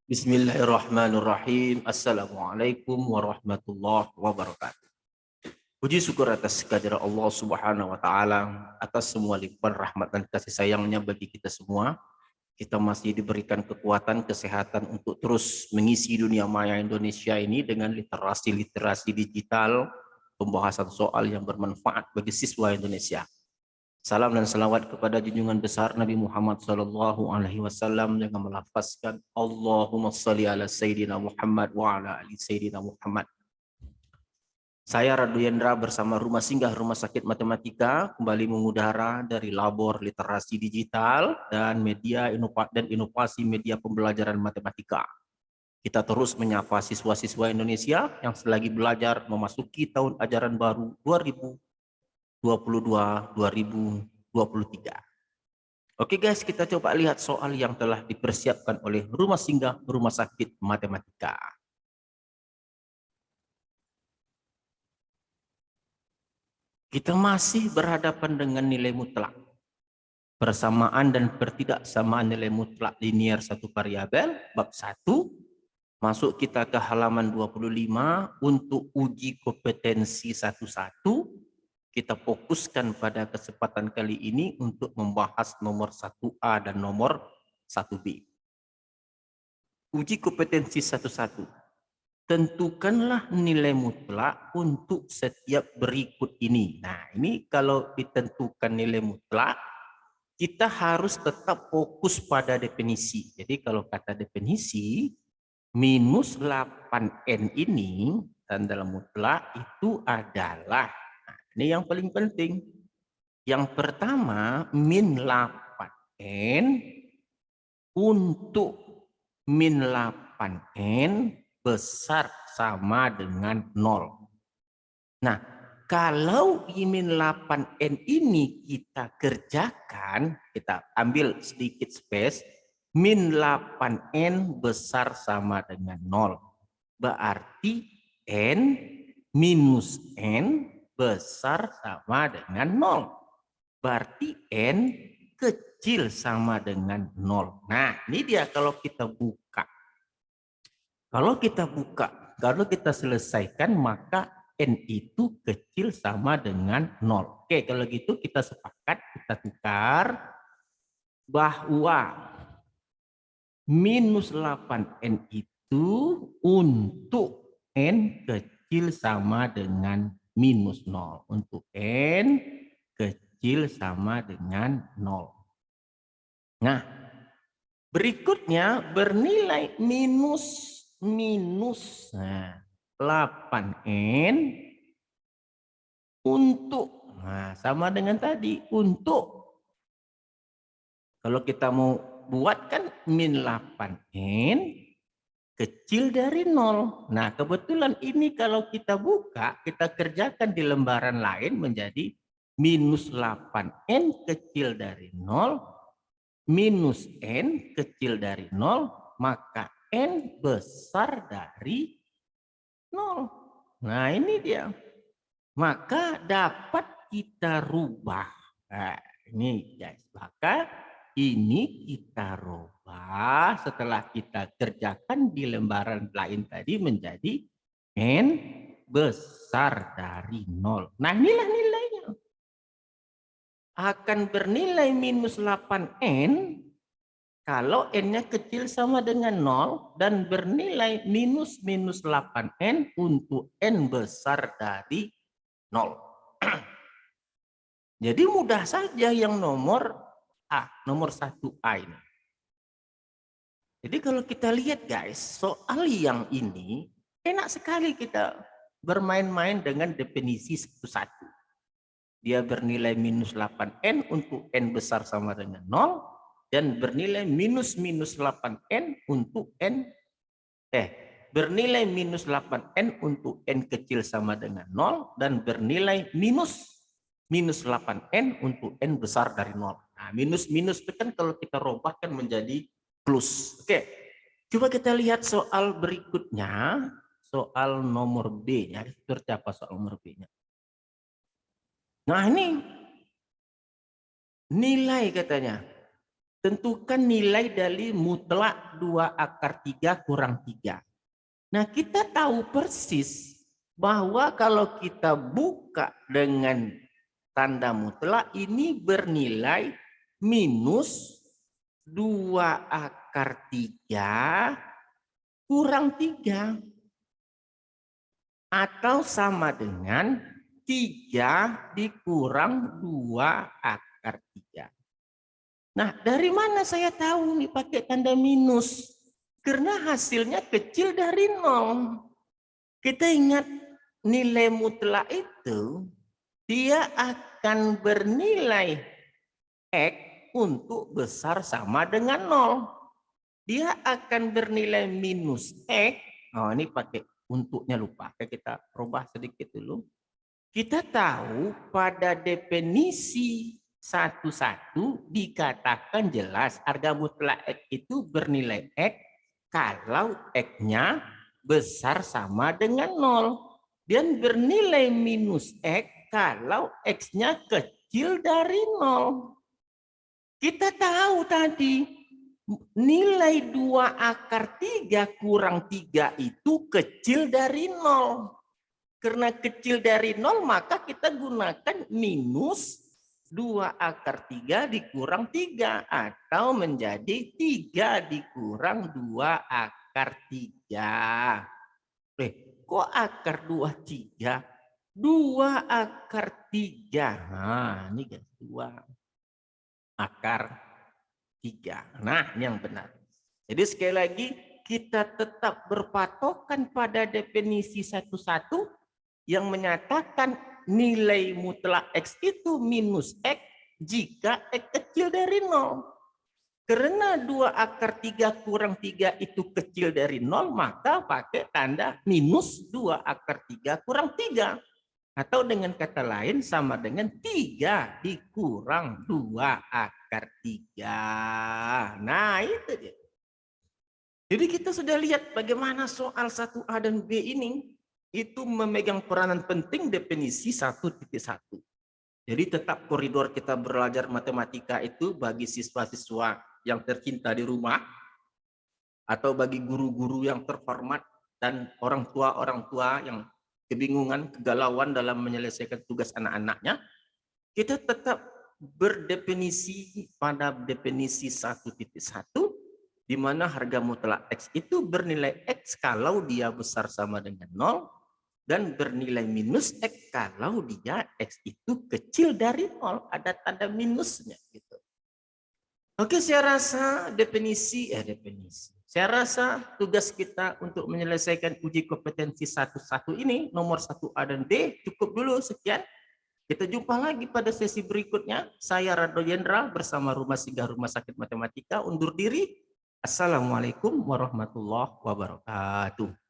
Bismillahirrahmanirrahim. Assalamualaikum warahmatullahi wabarakatuh. Puji syukur atas kehadiran Allah Subhanahu wa taala atas semua limpahan rahmat dan kasih sayangnya bagi kita semua. Kita masih diberikan kekuatan, kesehatan untuk terus mengisi dunia maya Indonesia ini dengan literasi-literasi digital, pembahasan soal yang bermanfaat bagi siswa Indonesia. Salam dan salawat kepada junjungan besar Nabi Muhammad sallallahu alaihi wasallam dengan melafazkan Allahumma shalli ala sayyidina Muhammad wa ala ali sayyidina Muhammad. Saya Radu Yendra bersama Rumah Singgah Rumah Sakit Matematika kembali mengudara dari Labor Literasi Digital dan Inovasi Media Pembelajaran Matematika. Kita terus menyapa siswa-siswa Indonesia yang selagi belajar memasuki tahun ajaran baru 2022-2023. Oke guys, kita coba lihat soal yang telah dipersiapkan oleh Rumah Singgah Rumah Sakit Matematika. Kita masih berhadapan dengan nilai mutlak. Persamaan dan pertidaksamaan nilai mutlak linier satu variabel, bab 1. Masuk kita ke halaman 25 untuk uji kompetensi 11. Kita fokuskan pada kesempatan kali ini untuk membahas nomor 1A dan nomor 1B. Uji kompetensi 11. Tentukanlah nilai mutlak untuk setiap berikut ini. Nah, ini kalau ditentukan nilai mutlak, kita harus tetap fokus pada definisi. Jadi kalau kata definisi, minus 8N ini tanda dalam mutlak itu adalah, nah, ini yang paling penting. Yang pertama, min 8N untuk min 8N besar sama dengan 0. Nah, kalau min 8N ini kita kerjakan, kita ambil sedikit space, min 8N besar sama dengan 0. Berarti N minus N besar sama dengan 0. Berarti N kecil sama dengan 0. Nah, ini dia kalau kita buka. Kalau kita selesaikan, maka N itu kecil sama dengan 0. Oke, kalau gitu kita sepakat, kita tukar bahwa minus 8N itu untuk N kecil sama dengan minus 0. Untuk N kecil sama dengan 0. Nah, berikutnya bernilai minus 8N untuk, nah sama dengan tadi, untuk, kalau kita mau buat kan min 8N kecil dari 0. Nah kebetulan ini kalau kita buka, kita kerjakan di lembaran lain menjadi minus 8N kecil dari 0, minus N kecil dari 0, maka N besar dari 0. Nah ini dia. Maka dapat kita rubah. Nah, ini guys. Maka ini kita rubah setelah kita kerjakan di lembaran lain tadi menjadi N besar dari 0. Nah inilah nilainya. Akan bernilai minus 8N kalau N-nya kecil sama dengan 0 dan bernilai minus 8N untuk N besar dari 0. Jadi mudah saja yang nomor A, nomor 1A ini. Jadi kalau kita lihat guys, soal yang ini enak sekali kita bermain-main dengan definisi satu-satu. Dia bernilai minus 8N untuk N besar sama dengan 0. Dan bernilai minus 8N untuk bernilai minus 8N untuk N kecil sama dengan 0 dan bernilai minus 8N untuk N besar dari 0. Nah, minus itu kan kalau kita robahkan menjadi plus. Oke. Coba kita lihat soal berikutnya, soal nomor B-nya. Seperti apa soal nomor B-nya? Nah, ini nilai katanya. tentukan nilai dari mutlak 2 akar 3 kurang 3. Nah, kita tahu persis bahwa kalau kita buka dengan tanda mutlak ini bernilai minus 2 akar 3 kurang 3. Atau sama dengan 3 dikurang 2 akar 3. Nah, dari mana saya tahu nih pakai tanda minus? Karena hasilnya kecil dari 0. Kita ingat nilai mutlak itu, dia akan bernilai X untuk besar sama dengan 0. Dia akan bernilai minus X. Oh, ini pakai untuknya lupa. Kita ubah sedikit dulu. Kita tahu pada definisi 1.1 dikatakan jelas harga mutlak X itu bernilai X kalau X-nya besar sama dengan 0. Dan bernilai minus X kalau X-nya kecil dari 0. Kita tahu tadi nilai 2 akar 3 kurang 3 itu kecil dari 0. Karena kecil dari 0 maka kita gunakan minus 2 akar 3 dikurang 3 atau menjadi 3 dikurang 2 akar 3. Kok akar 2 3? 2 akar 3. Nah, ini guys 2 akar 3. Nah, ini yang benar. Jadi sekali lagi kita tetap berpatokan pada definisi 1.1 yang menyatakan nilai mutlak X itu minus X jika X kecil dari 0. Karena 2 akar 3 kurang 3 itu kecil dari 0, maka pakai tanda minus 2 akar 3 kurang 3. Atau dengan kata lain sama dengan 3 dikurang 2 akar 3. Nah, itu dia. Jadi kita sudah lihat bagaimana soal 1A dan B ini itu memegang peranan penting definisi 1.1. Jadi tetap koridor kita belajar matematika itu bagi siswa-siswa yang tercinta di rumah atau bagi guru-guru yang terhormat dan orang tua yang kebingungan, kegalauan dalam menyelesaikan tugas anak-anaknya, kita tetap berdefinisi pada definisi 1.1 di mana harga mutlak X itu bernilai X kalau dia besar sama dengan 0 dan bernilai minus X kalau dia X itu kecil dari 0, ada tanda minusnya gitu. Oke, saya rasa Saya rasa tugas kita untuk menyelesaikan uji kompetensi 1.1 ini nomor 1A dan D cukup dulu, sekian. Kita jumpa lagi pada sesi berikutnya. Saya Rado Yendra bersama Rumah Singgah Rumah Sakit Matematika undur diri. Assalamualaikum warahmatullahi wabarakatuh.